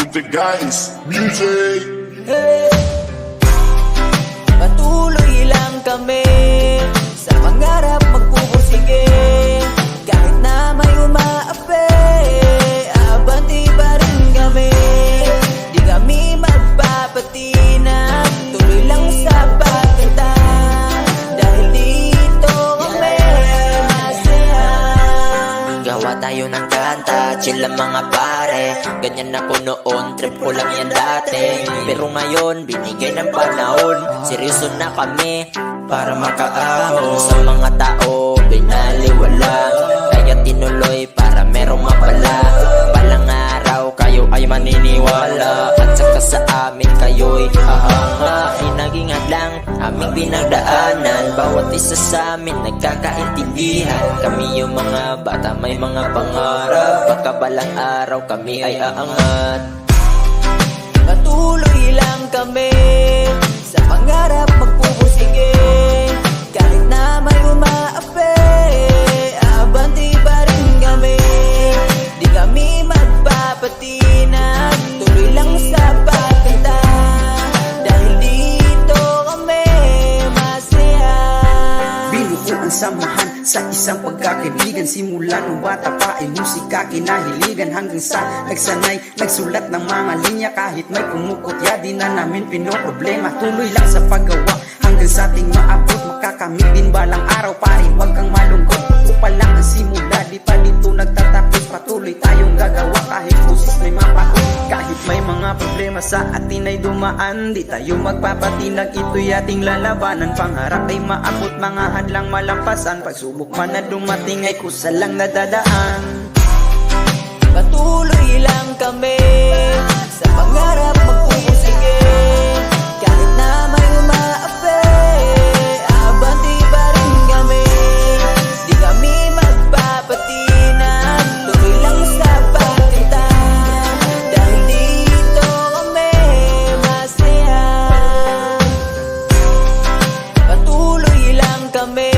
with the guys. Music! Patuloy lang kami sa pangarap magpupursige. Kahit na may umaape, abanti pa rin kami. Di kami magpapatinag, tuloy lang sa pagkanta. Dahil dito kami masaya. Gawa tayo ng kanta, chill lang mga pare. Ganyan ako noon, trip ko lang yan dati. Pero ngayon, binigay ng panahon, seryoso na kami para makaahon. Sa mga tao, binaliwala, kaya tinuloy para merong mapala. Palang araw, kayo ay maniniwala, at saka sa amin kayo'y hahanga. Ay naging hadlang aming pinagdaanan, bawat isa sa amin nagkakaintindihan. Kami yung mga bata may mga pangarap, baka balang araw kami ay aangat. Patuloy lang kami sa pangarap magpupursige. Kahit na may umaape, abanti pa rin kami. Di kami magpapatinag, tuloy lang sa pagkanta. Dahil dito kami masaya. Binuo ang samahan sa isang pagkakaibigan. Simula nung bata pa ay musika kinahiligan, hanggang sa nagsanay, nagsulat ng mga linya. Kahit may kumukutya, di na namin pinoproblema. Tuloy lang sa paggawa hanggang sa ating maabot. Makakamit din balang araw, pare, huwag kang malungkot. Ito pa lang ang simula, di pa dito nagtatapos. Patuloy tayong gagawa kahit pusis may mapakot. Kahit may mga problema sa atin ay dumaan, di tayo magpapatinag, ito'y ating lalabanan. Pangarap ay maabot, mga hadlang malampasan. Pagsubok man na dumating ay kusa lang nadadaan. Patuloy lang kami sa pangarap magpupursige. Kahit na may umaape, abanti pa rin kami. Di kami magpapatinag, tuloy lang sa pagkanta. Dahil dito kami masaya. Patuloy lang kami